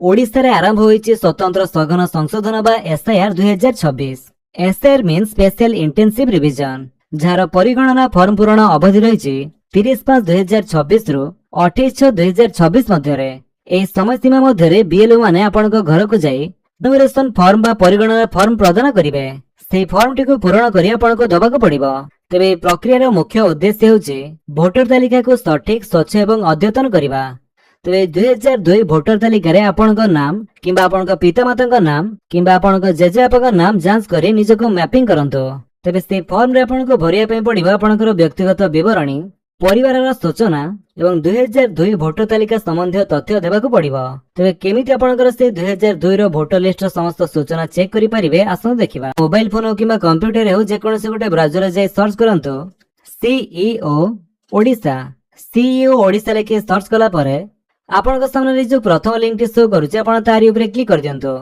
ओडिशा रे आरंभ होईछि स्वतंत्र सघन संशोधन बा SIR 2026। SIR mean special intensive revision, जार परिगणना फॉर्म पूरण अवधि रही 30/5/2026 रु 28/6/2026 मध्य। एही समय सीमा मध्य बीएलओ माने आपन घर को जाई इनोग्रेशन फॉर्म बा परिगणना फॉर्म प्रदान करिवे। सेही फॉर्म टी को पूरण करी आपन को दबा को पड़िबो। तेबे प्रक्रिया रो मुख्य उद्देश्य होछि भोटर तालिका को सठिक स्वच्छ एवं अद्यतन करिबा। तेबे 2002 भोटर तालिका रे आपन को नाम किंबा आपन को पितामाता को नाम किंबा आपन को जेजेबापा को नाम जांच करी निज को मैपिंग करंतो। तेबे से फॉर्म रे आपन को भरिया पई पड़िबो आपन को व्यक्तिगत विवरणी, परिवार रा सूचना एवं 2002 भोटर तालिका संबंधी तथ्य देबा को पड़िबो। तेबे केमिति आपन से 2002 रो भोटर लिस्ट समस्त सूचना चेक करि परिबे आसन देखिबा। मोबाइल फोन किंबा कंप्यूटर हो जे कोनसे गोटे ब्राउजर जाय सर्च करंतो सीईओ ओडिशा। सीईओ ओडिशा लेके सर्च कला परे आपन को सामने जो प्रथम लिंक टी शो करूचे आपन तारी ऊपर क्लिक कर दियंतो।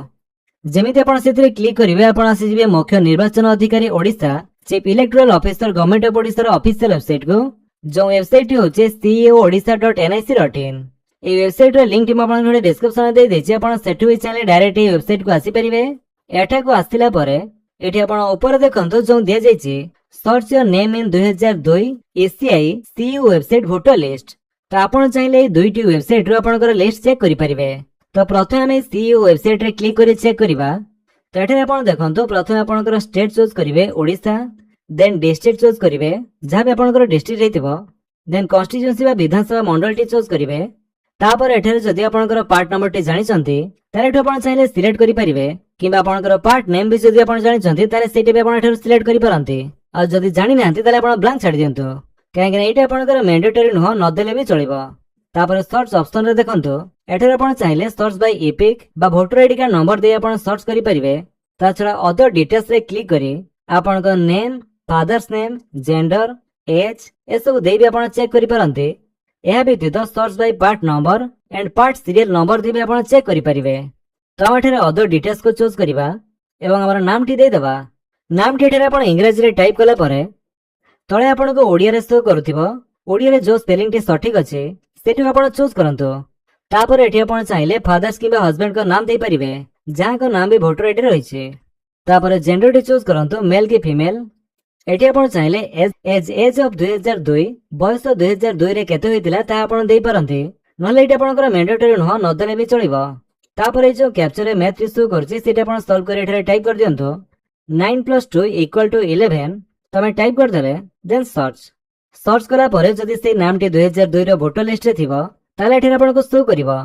जेमिति आपन सेतिरे क्लिक करिवे आपन आसी जिवे मुख्य निर्वाचन अधिकारी Odisha chief electoral officer government of Odisha रो ऑफिशियल वेबसाइट को, जो वेबसाइट होचे ceoodisha.nic.in। ए वेबसाइट रो लिंक टी आपन घरे डिस्क्रिप्शन दे देछि। आपन सेटु ही चाहे डायरेक्ट ए वेबसाइट को आसी परिवे। एठा को आसिला परे एठी आपन ऊपर देखंतो जो दिया जायछि search your name in 2002 ECI CEO website voter list. तो आपन चाहिले दुईटी वेबसाइट रो आपनकर लिस्ट चेक करि परिबे। तो प्रथमे हम सीईओ वेबसाइट रे क्लिक करि चेक करिबा। तो एठे आपन देखंतो प्रथमे आपनकर स्टेट चूज करिवे ओडिशा, देन डिस्ट्रिक्ट चूज करिवे जहा भी आपनकर डिस्ट्रिक्ट रहितबो, देन कॉन्स्टिट्यूएंसी बा विधानसभा मंडल टी चूज करिवे। तापर एठे जदि आपनकर पार्ट नंबर टी जानि चंती ताले एठे आपन चाहिले सिलेक्ट करि परिबे, किबा आपनकर पार्ट नेम भी जदि आपन जानि चंती ताले सेटे भी आपन एठे सिलेक्ट करि परंती। आ जदि जानि नांती ताले आपन ब्लैंक छाडी दियंतो, काहेकि एटा आपनकर मैंडेटरी नुह न देले भी चलिबो। तापर सर्च ऑप्शन रे देखंतो एठे आपन चाहिले सर्च बाय एपिक बा वोटर आईडी कार्ड नंबर दे आपन सर्च करि परिबे। ता छडा अदर डिटेल्स रे क्लिक करी आपनकर name, father's name, gender, age ए सब दे भी आपन चेक करि परंती। एहा व्यतीत search by part number and part serial number दे भी आपन चेक करि परिबे। तो एठे अदर डिटेल्स को चूज करिबा एवं हमर नाम टी दे देबा। नाम टी एठे आपन इंग्लिश रे टाइप कला परे तळे आपन को ओडिया रे शो करूथिबो। ओडिया रे जो स्पेलिंग टी सठिक अछि सेटि आपन चूज करंतो। तापर एठी आपन चाहिले फादर्स किबा हस्बैंड को नाम दे परिबे जहां को नाम भी वोटर आईडी रही छै। तापर जेंडर टी चूज करंतो मेल की फीमेल। एठी आपन चाहिले एज ऑफ 2002 बयस 2002 रे केते होइतिला ता आपन देई परंती, नले एठी आपनकर मैंडेटरी न न देले भी चलिबो। तापर ए जो कैप्चर रे मैथ टी शो करछि सेटा आपन सॉल्व करि एठी टाइप कर दियंतो 9 + 2 = 11। तमे टाइप कर देले देन सर्च करा परे जदि से नाम टी 2002 रो वोटर लिस्ट रे थिबो ताले एठी आपन को शो करिवो।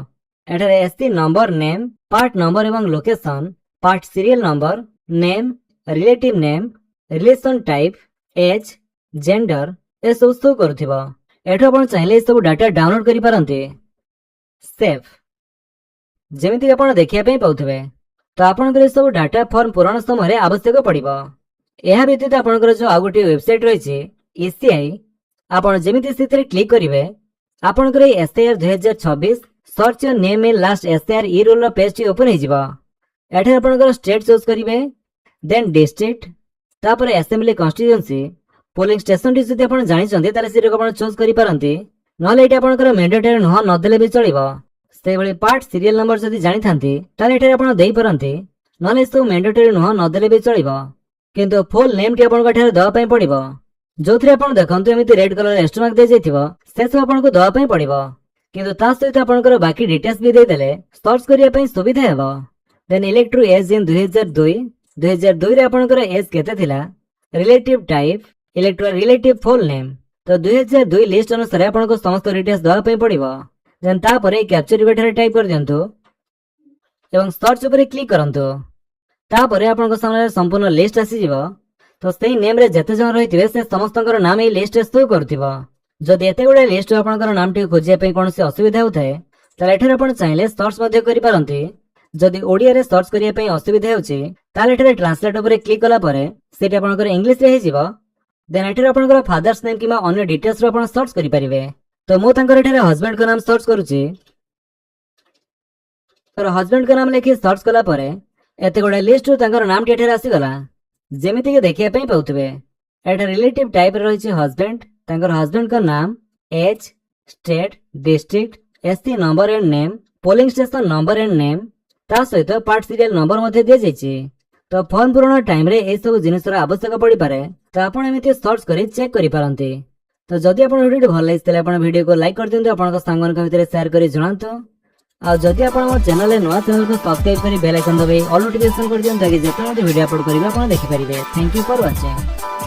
एठारे SC number, name, part number एवं location, part serial number, name, relative name, relation type, age, gender ए सब शो करथिबो। एठो आपन चाहिले सब डाटा डाउनलोड करि परंती। सेव जेमिति आपन देखिया पई पाउथबे तो आपन करे सब डाटा फॉर्म पूरण समय आवश्यक पड़िबो। एहा व्यतीत आपनकर जो आ गोटे वेबसाइट रहिछि एसीआई, आपन जेमिति सेतरे क्लिक करिवे आपनकर SIR 2026 search your name in last SIR E roll page टी ओपन हिजिबो। एठे आपनकर स्टेट चूज करिवे, देन डिस्ट्रिक्ट, तापर असेंबली कॉन्स्टिट्यूएंसी, पोलिंग स्टेशन टी जदि आपन जानि चंदी ताले सिरे आपन चूज करि परंती, नले एठी आपनकर मैंडेटरी न न देले भी चलिबो। से बळे पार्ट सीरियल नंबर जदि जानि थांती ताले एठी आपन देई परंती, नले सो मैंडेटरी न देले भी चलिबो। किंतु फुल नेम टी आपन कठारे दवा पई पड़िबो। जोथरे आपन देखंतु एमिति रेड कलर एस्टमार्क दे जाइथिबो से सब आपन को दवा पई पड़िबो। किंतु ता सहित आपनकर बाकी डिटेल्स भी दे देले सर्च करिया पई सुविधा हेबो। देन इलेक्ट्रो एज इन 2002 रे आपनकर एज केते थिला, relative type, electro relative full name. तो 2002 लिस्ट अनुसार आपन को समस्त डिटेल्स दवा पई पड़िबो। देन ता परे कैप्चर रिवेटर टाइप कर दियंतु एवं सर्च ऊपर क्लिक करंतु। तापर आपन को सामने संपूर्ण लिस्ट आसी जिवो। तो सेही नेम रे जते जन रहिथिबे से समस्तकर नाम ए लिस्ट रे शो करथिबो। जदि एते गुडे लिस्ट आपनकर नाम टी खोजिया पे कोनोसी असुविधा होथाय ताले एठरे आपन चाहिले सर्च मध्ये करि पारंती। जदि ओडिया रे सर्च करिया पे असुविधा होछि ताले एठरे ट्रांसलेट ऊपर क्लिक कला परे सेटा आपनकर इंग्लिश रे हिजिवो। देन एठरे आपनकर फादर्स नेम किमा अन्य डिटेल्स रो आपन सर्च करि परिबे। तो मो तांकर एठरे हस्बैंड को नाम सर्च करूची। तर हस्बैंड को नाम लेखि सर्च कला परे एते गोडे लिस्ट रो तांकर नाम टी एठरे आसी गला। जेमिति के देखिया पई पाउथबे एठे रिलेटिव टाइप रे रहिछि हस्बैंड, तांकर हस्बैंड का नाम, age, state, district, SC number and name, polling station number and name, ତା ସହିତ ପାର୍ଟ ସିରିଆଲ ନମ୍ବର ମଧ୍ୟ ଦିଆଯାଇଛି। ତ ଫର୍ମ ପୂରଣ ଟାଇମରେ ଏସବୁ ଜିନିଷର ଆବଶ୍ୟକ ପଡ଼ିପାରେ, ତ ଆପଣ ଏମିତି ସର୍ଚ୍ଚ କରି ଚେକ୍ କରିପାରନ୍ତି। ତ ଯଦି ଆପଣ ଭିଡ଼ିଓଟି ଭଲ ଲାଗିଛି ତାହେଲେ ଆପଣ ଭିଡ଼ିଓକୁ ଲାଇକ୍ କରିଦିଅନ୍ତୁ, ଆପଣଙ୍କ ସାଙ୍ଗମାନଙ୍କ ଭିତରେ ସେୟାର କରି ଜଣାନ୍ତୁ। ଆଉ ଯଦି ଆପଣ ମୋ ଚ୍ୟାନେଲରେ ନୂଆ ଚ୍ୟାନେଲକୁ ସବସ୍କ୍ରାଇବ କରି ବେଲ୍ ଆଇକନ୍ ଦବାଇ ଅଲ୍ ନୋଟିଫିକେସନ କରିଦିଅନ୍ତୁ, ତାକି ଯେତେବେଳେ ଭିଡ଼ିଓ ଅପଲୋଡ କରିବେ ଆପଣ ଦେଖିପାରିବେ। Thank you for watching.